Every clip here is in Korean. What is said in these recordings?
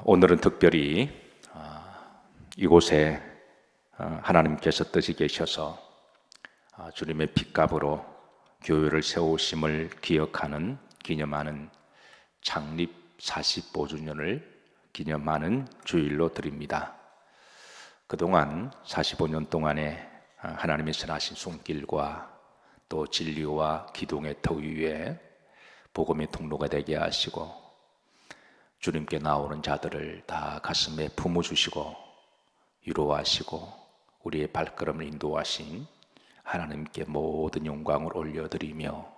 오늘은 특별히 이곳에 하나님께서 뜻이 계셔서 주님의 핏값으로 교회를 세우심을 기억하는 기념하는 창립 45주년을 기념하는 주일로 드립니다. 그동안 45년 동안에 하나님의 선하신 손길과 또 진리와 기동의 터 위에 복음의 통로가 되게 하시고 주님께 나오는 자들을 다 가슴에 품어주시고 위로하시고 우리의 발걸음을 인도하신 하나님께 모든 영광을 올려드리며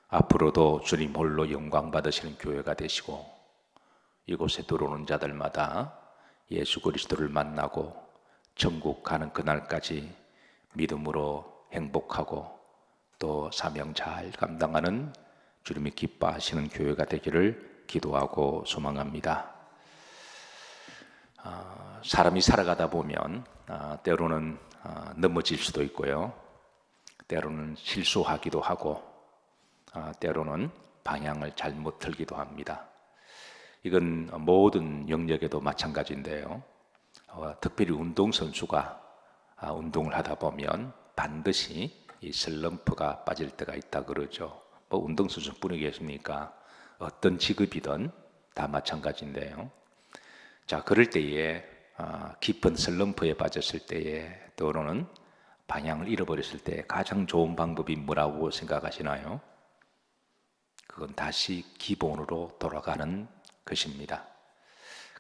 앞으로도 주님 홀로 영광 받으시는 교회가 되시고 이곳에 들어오는 자들마다 예수 그리스도를 만나고 천국 가는 그날까지 믿음으로 행복하고 또 사명 잘 감당하는 주님이 기뻐하시는 교회가 되기를 기도하고 소망합니다. 사람이 살아가다 보면 때로는 넘어질 수도 있고요, 때로는 실수하기도 하고 때로는 방향을 잘못 틀기도 합니다. 이건 모든 영역에도 마찬가지인데요. 특별히 운동선수가 운동을 하다 보면 반드시 이 슬럼프가 빠질 때가 있다 그러죠. 뭐 운동선수뿐이겠습니까? 어떤 직업이든 다 마찬가지인데요. 자, 그럴 때에 깊은 슬럼프에 빠졌을 때에 또는 방향을 잃어버렸을 때 가장 좋은 방법이 뭐라고 생각하시나요? 그건 다시 기본으로 돌아가는 것입니다.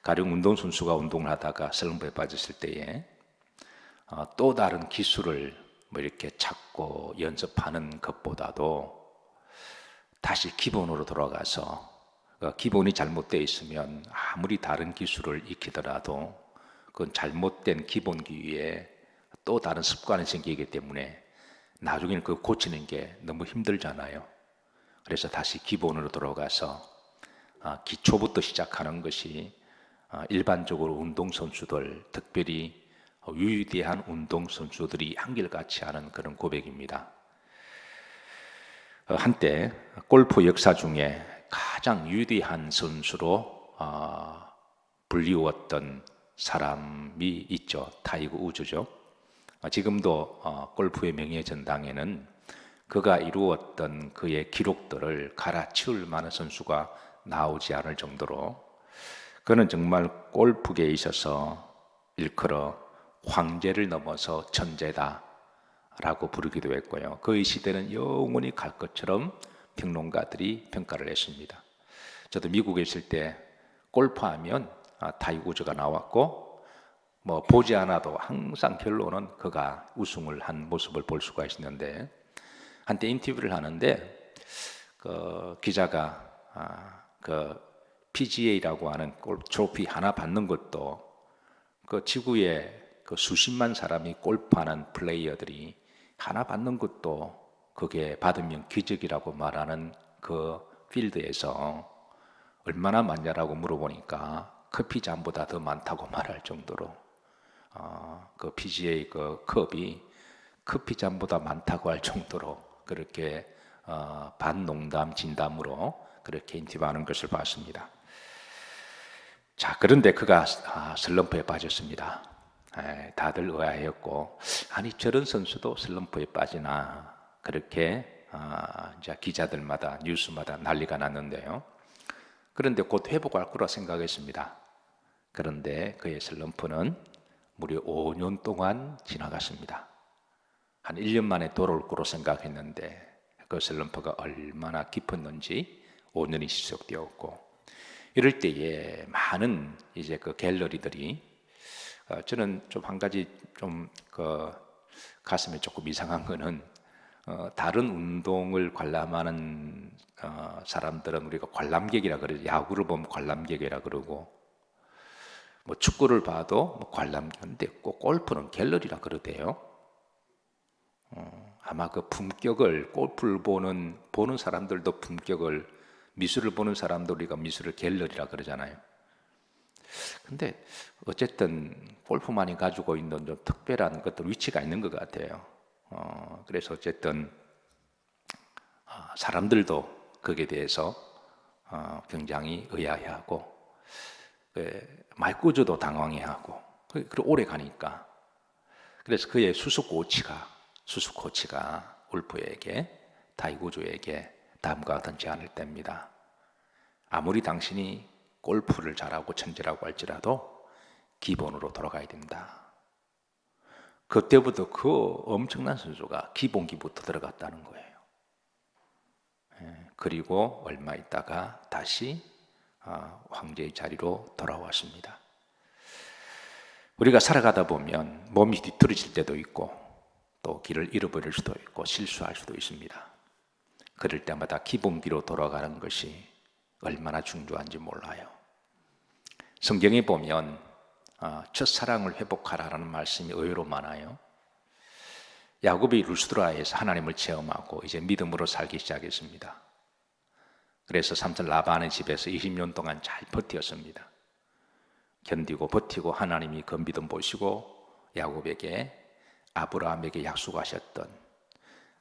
가령 운동선수가 운동을 하다가 슬럼프에 빠졌을 때에 또 다른 기술을 뭐 이렇게 찾고 연습하는 것보다도 다시 기본으로 돌아가서 기본이 잘못되어 있으면 아무리 다른 기술을 익히더라도 그건 잘못된 기본기에 또 다른 습관이 생기기 때문에 나중에는 그거 고치는 게 너무 힘들잖아요. 그래서 다시 기본으로 돌아가서 기초부터 시작하는 것이 일반적으로 운동선수들, 특별히 위대한 운동선수들이 한결같이 하는 그런 고백입니다. 한때 골프 역사 중에 가장 위대한 선수로 불리웠던 사람이 있죠. 타이거 우즈죠. 지금도 골프의 명예전당에는 그가 이루었던 그의 기록들을 갈아치울 만한 선수가 나오지 않을 정도로 그는 정말 골프계에 있어서 일컬어 황제를 넘어서 천재다 라고 부르기도 했고요. 그의 시대는 영원히 갈 것처럼 평론가들이 평가를 했습니다. 저도 미국에 있을 때 골프하면 타이거 우즈가 나왔고 뭐 보지 않아도 항상 결론은 그가 우승을 한 모습을 볼 수가 있었는데 한때 인터뷰를 하는데 그 기자가 그 PGA라고 하는 골프 트로피 하나 받는 것도 그 지구에 그 수십만 사람이 골프하는 플레이어들이 하나 받는 것도 그게 받으면 기적이라고 말하는 그 필드에서 얼마나 많냐라고 물어보니까 커피 잔보다 더 많다고 말할 정도로 그 PGA 그 컵이 커피 잔보다 많다고 할 정도로 그렇게 반농담 진담으로 그렇게 인터뷰하는 것을 봤습니다. 자, 그런데 그가 슬럼프에 빠졌습니다. 다들 의아해했고 아니 저런 선수도 슬럼프에 빠지나 그렇게 이제 기자들마다 뉴스마다 난리가 났는데요. 그런데 곧 회복할 거라 생각했습니다. 그런데 그의 슬럼프는 무려 5년 동안 지나갔습니다. 한 1년 만에 돌아올 거로 생각했는데 그 슬럼프가 얼마나 깊었는지 5년이 지속되었고 이럴 때에 많은 이제 그 갤러리들이 저는 좀 한 가지 좀 그 가슴에 조금 이상한 거는 다른 운동을 관람하는 사람들은 우리가 관람객이라 그러죠. 야구를 보면 관람객이라 그러고 뭐 축구를 봐도 뭐 관람객인데 꼭 골프는 갤러리라 그러대요. 아마 그 품격을 골프를 보는 사람들도 품격을 미술을 보는 사람도 우리가 미술을 갤러리라 그러잖아요. 근데 어쨌든 골프만이 가지고 있는 좀 특별한 것들 위치가 있는 것 같아요. 그래서 어쨌든 사람들도 거기에 대해서 굉장히 의아해하고 말꾸주도 당황해하고 그리고 오래 가니까 그래서 그의 수수 코치가 울프에게 타이구주에게 다음과 같은 제안을 뗍니다. 아무리 당신이 골프를 잘하고 천재라고 할지라도 기본으로 돌아가야 된다. 그때부터 그 엄청난 선수가 기본기부터 들어갔다는 거예요. 그리고 얼마 있다가 다시 황제의 자리로 돌아왔습니다. 우리가 살아가다 보면 몸이 뒤틀어질 때도 있고 또 길을 잃어버릴 수도 있고 실수할 수도 있습니다. 그럴 때마다 기본기로 돌아가는 것이 얼마나 중요한지 몰라요. 성경에 보면 첫사랑을 회복하라는 말씀이 의외로 많아요. 야곱이 루스드라에서 하나님을 체험하고 이제 믿음으로 살기 시작했습니다. 그래서 삼촌 라반의 집에서 20년 동안 잘 버텼습니다. 견디고 버티고 하나님이 그 믿음 보시고 야곱에게 아브라함에게 약속하셨던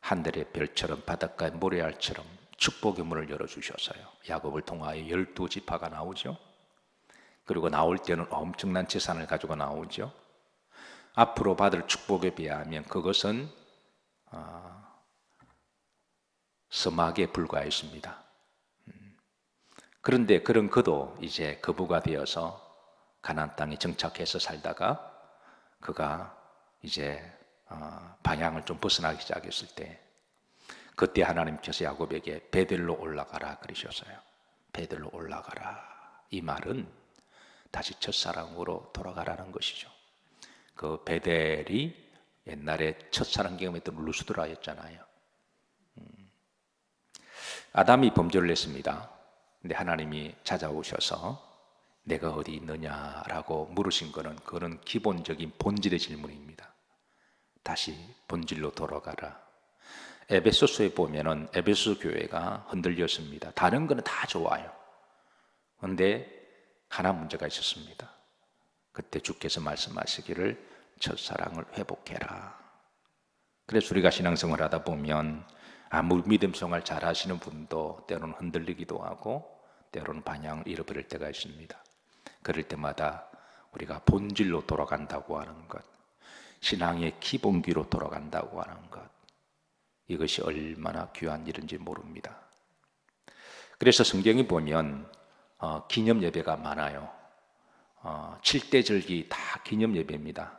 하늘의 별처럼 바닷가의 모래알처럼 축복의 문을 열어주셨어요. 야곱을 통하여 12지파가 나오죠. 그리고 나올 때는 엄청난 재산을 가지고 나오죠. 앞으로 받을 축복에 비하면 그것은 서막에 불과했습니다. 그런데 그런 그도 이제 거부가 되어서 가나안 땅에 정착해서 살다가 그가 이제 방향을 좀 벗어나기 시작했을 때 그때 하나님께서 야곱에게 베델로 올라가라 그러셨어요. 베델로 올라가라. 이 말은 다시 첫사랑으로 돌아가라는 것이죠. 그 베델이 옛날에 첫사랑 경험했던 루스드라였잖아요. 아담이 범죄를 했습니다. 근데 하나님이 찾아오셔서 내가 어디 있느냐라고 물으신 거는 그거는 기본적인 본질의 질문입니다. 다시 본질로 돌아가라. 에베소서에 보면은 에베소 교회가 흔들렸습니다. 다른 거는 다 좋아요. 그런데 하나 문제가 있었습니다. 그때 주께서 말씀하시기를 첫사랑을 회복해라. 그래서 우리가 신앙생활 하다 보면 아무 믿음 생활 잘 하시는 분도 때로는 흔들리기도 하고 때로는 방향을 잃어버릴 때가 있습니다. 그럴 때마다 우리가 본질로 돌아간다고 하는 것, 신앙의 기본기로 돌아간다고 하는 것, 이것이 얼마나 귀한 일인지 모릅니다. 그래서 성경에 보면 기념 예배가 많아요. 7대 절기 다 기념 예배입니다.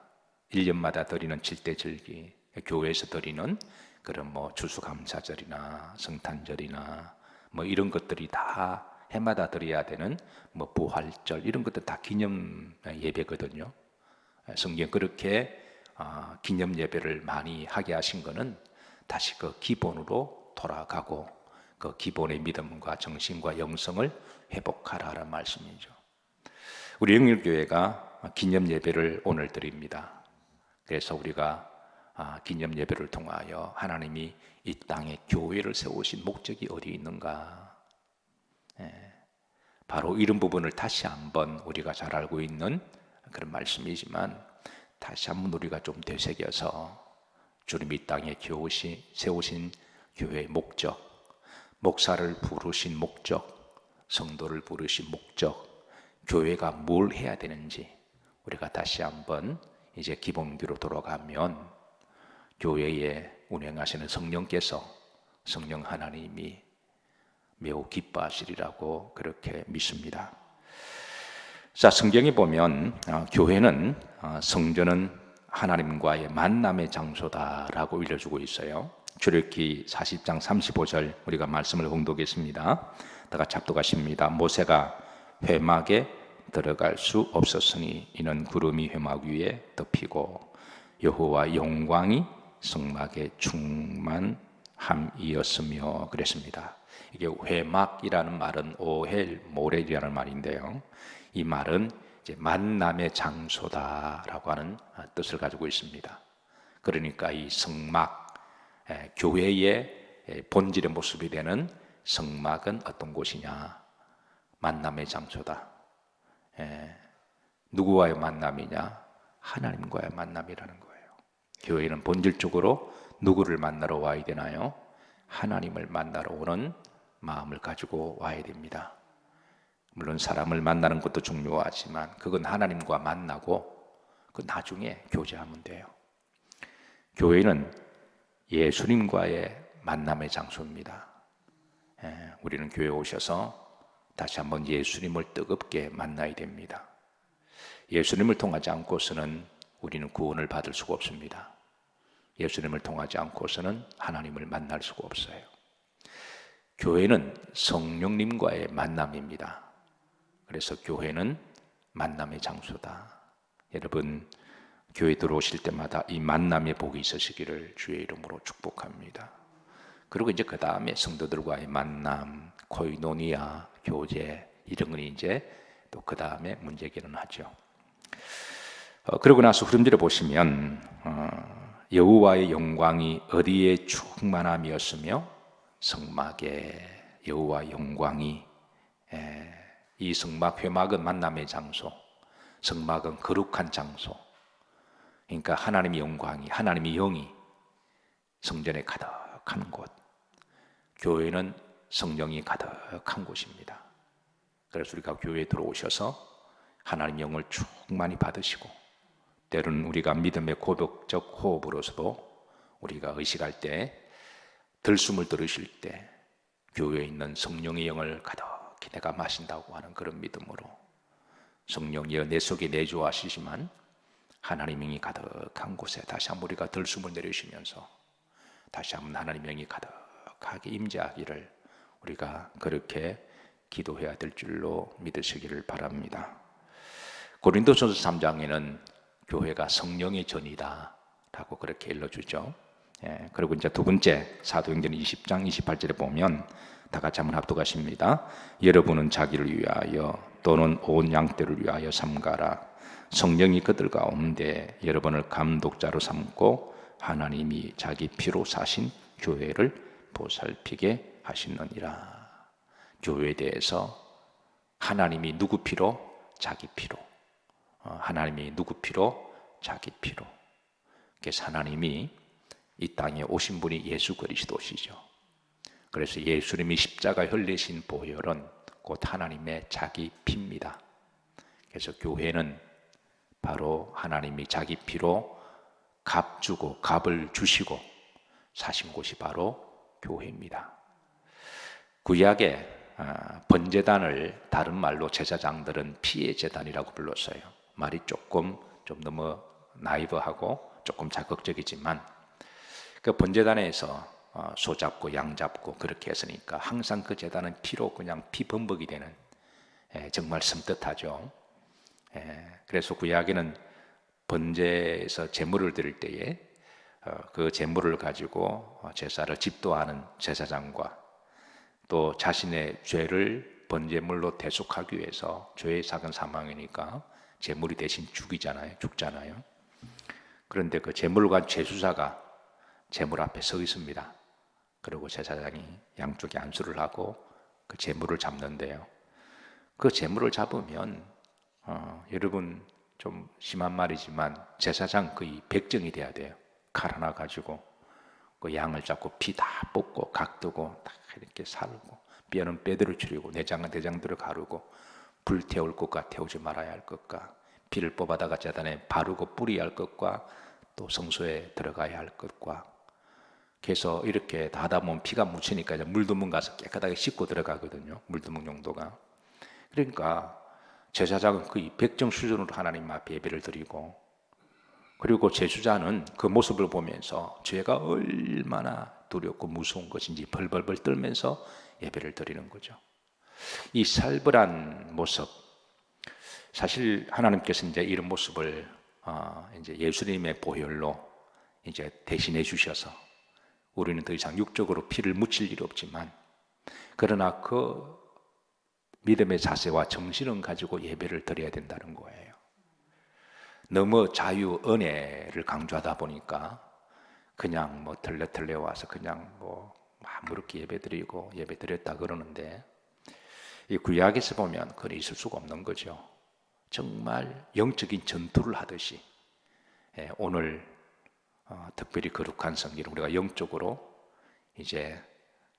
1년마다 드리는 7대 절기, 교회에서 드리는 그런 추수감사절이나 성탄절이나 이런 것들이 다 해마다 드려야 되는 부활절 이런 것들 다 기념 예배거든요. 성경 그렇게 기념 예배를 많이 하게 하신 것은 다시 그 기본으로 돌아가고 그 기본의 믿음과 정신과 영성을 회복하라는 말씀이죠. 우리 영일교회가 기념 예배를 오늘 드립니다. 그래서 우리가 기념 예배를 통하여 하나님이 이 땅에 교회를 세우신 목적이 어디 있는가, 바로 이런 부분을 다시 한번 우리가 잘 알고 있는 그런 말씀이지만 다시 한번 우리가 좀 되새겨서 주님이 이 땅에 세우신 교회의 목적, 목사를 부르신 목적, 성도를 부르신 목적, 교회가 뭘 해야 되는지 우리가 다시 한번 이제 기본기로 돌아가면 교회에 운행하시는 성령께서, 성령 하나님이 매우 기뻐하시리라고 그렇게 믿습니다. 자, 성경에 보면 교회는 성전은 하나님과의 만남의 장소다라고 일러주고 있어요. 출애굽기 40장 35절 우리가 말씀을 봉독했습니다. 다 같이 합독하십니다. 모세가 회막에 들어갈 수 없었으니 이는 구름이 회막 위에 덮이고 여호와 영광이 성막에 충만함이었으며 그랬습니다. 이게 회막이라는 말은 오헬 모렐이라는 말인데요. 이 말은 이제 만남의 장소다라고 하는 뜻을 가지고 있습니다. 그러니까 이 성막, 교회의 본질의 모습이 되는 성막은 어떤 곳이냐? 만남의 장소다. 누구와의 만남이냐? 하나님과의 만남이라는 거예요. 교회는 본질적으로 누구를 만나러 와야 되나요? 하나님을 만나러 오는 마음을 가지고 와야 됩니다. 물론 사람을 만나는 것도 중요하지만 그건 하나님과 만나고 그 나중에 교제하면 돼요. 교회는 예수님과의 만남의 장소입니다. 우리는 교회에 오셔서 다시 한번 예수님을 뜨겁게 만나야 됩니다. 예수님을 통하지 않고서는 우리는 구원을 받을 수가 없습니다. 예수님을 통하지 않고서는 하나님을 만날 수가 없어요. 교회는 성령님과의 만남입니다. 그래서 교회는 만남의 장소다. 여러분, 교회 들어오실 때마다 이 만남의 복이 있으시기를 주의 이름으로 축복합니다. 그리고 이제 그 다음에 성도들과의 만남, 코이노니아, 교제 이런 건 이제 또 그 다음에 문제기는 하죠. 그러고 나서 흐름들을 보시면 여호와의 영광이 어디에 충만함이었으며 성막에 여호와 영광이 이 성막 회막은 만남의 장소, 성막은 거룩한 장소. 그러니까 하나님의 영광이 하나님의 영이 성전에 가득한 곳. 교회는 성령이 가득한 곳입니다. 그래서 우리가 교회에 들어오셔서 하나님의 영을 충만히 받으시고 때로는 우리가 믿음의 고백적 호흡으로서도 우리가 의식할 때 들숨을 들으실 때 교회에 있는 성령의 영을 가득히 내가 마신다고 하는 그런 믿음으로 성령이여 내 속에 내주하시지만 하나님의 영이 가득한 곳에 다시 한번 우리가 들숨을 내리시면서 다시 한번 하나님의 영이 가득하게 임재하기를 우리가 그렇게 기도해야 될 줄로 믿으시기를 바랍니다. 고린도전서 3장에는 교회가 성령의 전이다 라고 그렇게 일러주죠. 그리고 이제 두 번째 사도행전 20장 28절에 보면 다 같이 한번 합독하십니다. 여러분은 자기를 위하여 또는 온 양떼를 위하여 삼가라. 성령이 그들 가운데 여러분을 감독자로 삼고 하나님이 자기 피로 사신 교회를 보살피게 하시느니라. 교회에 대해서 하나님이 누구 피로? 자기 피로. 하나님이 누구 피로? 자기 피로. 그래서 하나님이 이 땅에 오신 분이 예수 그리스도시죠. 그래서 예수님이 십자가 흘리신 보혈은 곧 하나님의 자기 피입니다. 그래서 교회는 바로 하나님이 자기 피로 값 주고 값을 주시고 사신 곳이 바로 교회입니다. 구약에 번제단을 다른 말로 제사장들은 피의 제단이라고 불렀어요. 말이 조금 좀 너무 나이브하고 조금 자극적이지만 그 번제단에서 소 잡고 양 잡고 그렇게 했으니까 항상 그 제단은 피로 그냥 피범벅이 되는 정말 섬뜩하죠. 그래서 구약에는 번제에서 제물을 드릴 때에 그 제물을 가지고 제사를 집도하는 제사장과 또 자신의 죄를 번제물로 대속하기 위해서 죄의 작은 사망이니까 제물이 대신 죽잖아요. 그런데 그 제물을 간 제수자가 제물 앞에 서 있습니다. 그리고 제사장이 양쪽에 안수를 하고 그 제물을 잡는데요. 그 제물을 잡으면 여러분 좀 심한 말이지만 제사장 거의 백정이 돼야 돼요. 칼 하나 가지고 그 양을 잡고 피 다 뽑고 각 뜨고 다 이렇게 살고 뼈는 뼈대로 추리고 내장은 내장대로 가르고 불태울 것과 태우지 말아야 할 것과 피를 뽑아다가 제단에 바르고 뿌려야 할 것과 또 성소에 들어가야 할 것과 그래서 이렇게 다 하다 보면 피가 묻히니까 이제 물두멍 가서 깨끗하게 씻고 들어가거든요. 물두멍 용도가. 그러니까 제사장은 거의 백정 수준으로 하나님 앞에 예배를 드리고 그리고 제수자는 그 모습을 보면서 죄가 얼마나 두렵고 무서운 것인지 벌벌벌 떨면서 예배를 드리는 거죠. 이 살벌한 모습, 사실 하나님께서 이제 이런 모습을 이제 예수님의 보혈로 이제 대신해 주셔서 우리는 더 이상 육적으로 피를 묻힐 일이 없지만 그러나 그 믿음의 자세와 정신을 가지고 예배를 드려야 된다는 거예요. 너무 자유 은혜를 강조하다 보니까 그냥 뭐 털레 와서 그냥 뭐 아무렇게 예배드리고 예배드렸다 그러는데 이 구약에서 보면 그건 있을 수가 없는 거죠. 정말 영적인 전투를 하듯이 오늘 특별히 거룩한 성기를 우리가 영적으로 이제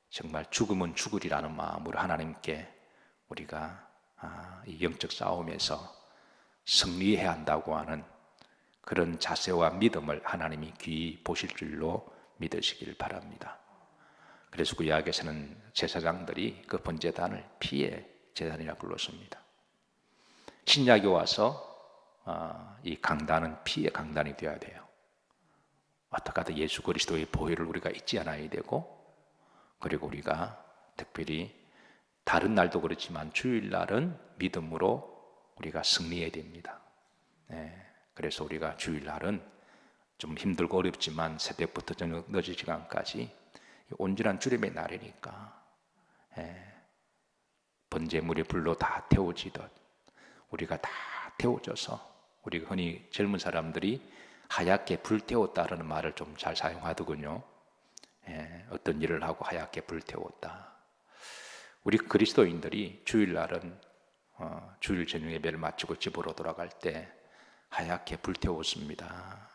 정말 죽으면 죽으리라는 마음으로 하나님께 우리가 이 영적 싸움에서 승리해야 한다고 하는 그런 자세와 믿음을 하나님이 귀히 보실 줄로 믿으시길 바랍니다. 그래서 구약에서는 제사장들이 그 번제단을 피의 제단이라 불렀습니다. 신약에 와서 이 강단은 피의 강단이 되어야 돼요. 어떻게 하든 예수 그리스도의 보혈을 우리가 잊지 않아야 되고, 그리고 우리가 특별히 다른 날도 그렇지만 주일날은 믿음으로 우리가 승리해야 됩니다. 그래서 우리가 주일날은 좀 힘들고 어렵지만 새벽부터 저녁 늦은 시간까지 온전한 주님의 날이니까 번제물의 불로 다 태워지듯 우리가 다 태워져서, 우리가 흔히 젊은 사람들이 하얗게 불태웠다라는 말을 좀 잘 사용하더군요. 어떤 일을 하고 하얗게 불태웠다. 우리 그리스도인들이 주일날은 주일 저녁 예배를 마치고 집으로 돌아갈 때 하얗게 불태웠습니다.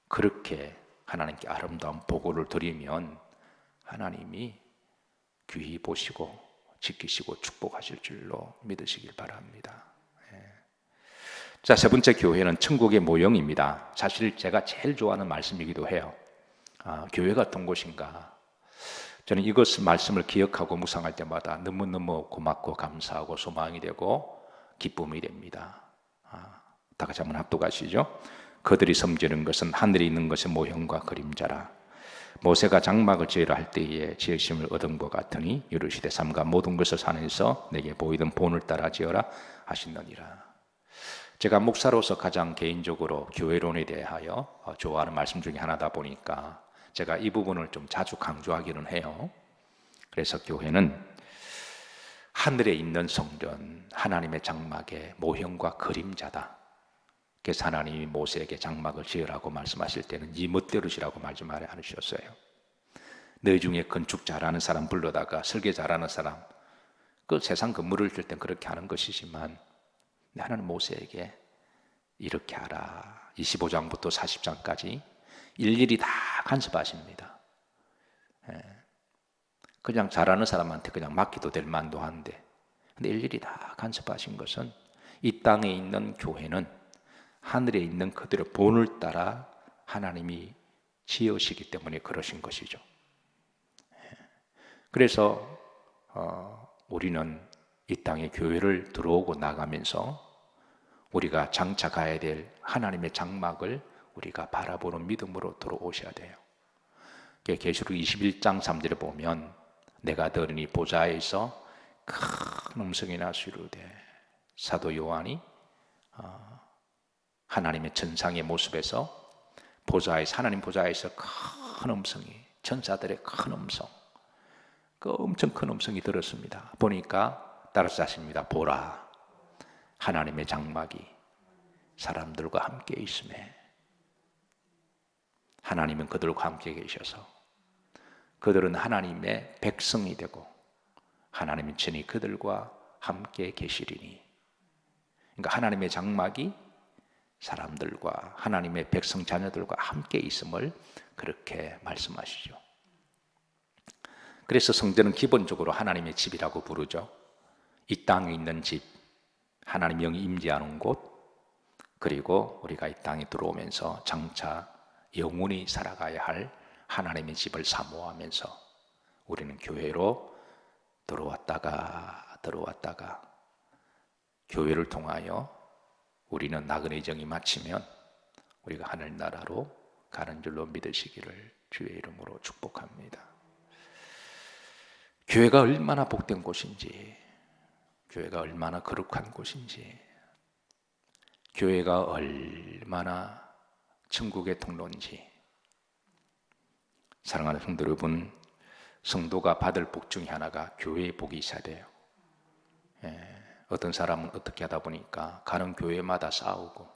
그렇게 하나님께 아름다운 보고를 드리면 하나님이 귀히 보시고 지키시고 축복하실 줄로 믿으시길 바랍니다. 자, 세 번째 교회는 천국의 모형입니다. 사실 제가 제일 좋아하는 말씀이기도 해요. 교회가 어떤 곳인가? 저는 이것 말씀을 기억하고 묵상할 때마다 너무너무 고맙고 감사하고 소망이 되고 기쁨이 됩니다. 다 같이 한번 합독하시죠. 그들이 섬기는 것은 하늘에 있는 것의 모형과 그림자라. 모세가 장막을 지으라 할 때에 지으심을 얻은 것 같으니 이르시되 삼가 모든 것을 산에서 내게 보이던 본을 따라 지어라 하시느니라. 제가 목사로서 가장 개인적으로 교회론에 대하여 좋아하는 말씀 중에 하나다 보니까 제가 이 부분을 좀 자주 강조하기는 해요. 그래서 교회는 하늘에 있는 성전, 하나님의 장막의 모형과 그림자다. 그래서 하나님이 모세에게 장막을 지으라고 말씀하실 때는 이 멋대로시라고 말씀 안 하셨어요. 너희 중에 건축 잘하는 사람 불러다가 설계 잘하는 사람, 그 세상 건물을 질 땐 그렇게 하는 것이지만 하나는 모세에게 이렇게 하라. 25장부터 40장까지 일일이 다 간섭하십니다. 그냥 잘하는 사람한테 그냥 맡기도 될 만도 한데, 근데 일일이 다 간섭하신 것은 이 땅에 있는 교회는 하늘에 있는 그들의 본을 따라 하나님이 지으시기 때문에 그러신 것이죠. 그래서 우리는 이 땅에 교회를 들어오고 나가면서 우리가 장착해야 될 하나님의 장막을 우리가 바라보는 믿음으로 들어오셔야 돼요. 계시록 21장 3절에 보면 내가 들으니 보좌에서 큰 음성이 나서 이르되, 사도 요한이 하나님의 천상의 모습에서 보좌에서, 하나님 보좌에서 큰 음성이, 천사들의 큰 음성, 그 엄청 큰 음성이 들었습니다. 보니까 따라서 하십니다. 보라, 하나님의 장막이 사람들과 함께 있음에, 하나님은 그들과 함께 계셔서 그들은 하나님의 백성이 되고 하나님의 친히 그들과 함께 계시리니. 그러니까 하나님의 장막이 사람들과 하나님의 백성 자녀들과 함께 있음을 그렇게 말씀하시죠. 그래서 성전은 기본적으로 하나님의 집이라고 부르죠. 이 땅에 있는 집, 하나님 영이 임재하는 곳, 그리고 우리가 이 땅에 들어오면서 장차 영원히 살아가야 할 하나님의 집을 사모하면서 우리는 교회로 들어왔다가 교회를 통하여 우리는 나그네 정이 마치면 우리가 하늘나라로 가는 줄로 믿으시기를 주의 이름으로 축복합니다. 교회가 얼마나 복된 곳인지, 교회가 얼마나 거룩한 곳인지, 교회가 얼마나 천국의 통로인지. 사랑하는 성도 여러분, 성도가 받을 복 중에 하나가 교회의 복이 있어야 돼요. 어떤 사람은 어떻게 하다 보니까 가는 교회마다 싸우고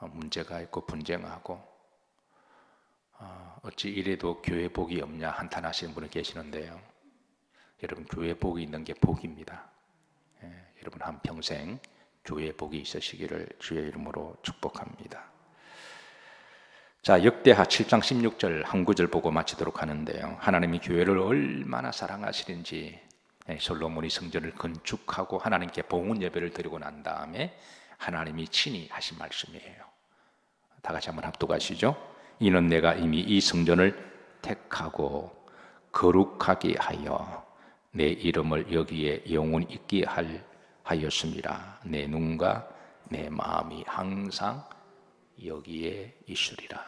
문제가 있고 분쟁하고 어찌 이래도 교회 복이 없냐 한탄하시는 분이 계시는데요. 여러분, 교회 복이 있는 게 복입니다. 여러분 한평생 교회 복이 있으시기를 주의 이름으로 축복합니다. 자, 역대하 7장 16절 한 구절 보고 마치도록 하는데요. 하나님이 교회를 얼마나 사랑하시는지 솔로몬이 성전을 건축하고 하나님께 봉헌 예배를 드리고 난 다음에 하나님이 친히 하신 말씀이에요. 다 같이 한번 합독하시죠. 이는 내가 이미 이 성전을 택하고 거룩하게 하여 내 이름을 여기에 영원히 있게 하였습니다. 내 눈과 내 마음이 항상 여기에 있으리라.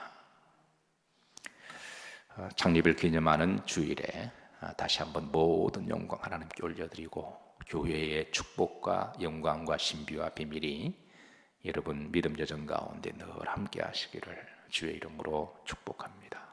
창립을 기념하는 주일에 다시 한번 모든 영광 하나님께 올려드리고 교회의 축복과 영광과 신비와 비밀이 여러분 믿음 여정 가운데 늘 함께 하시기를 주의 이름으로 축복합니다.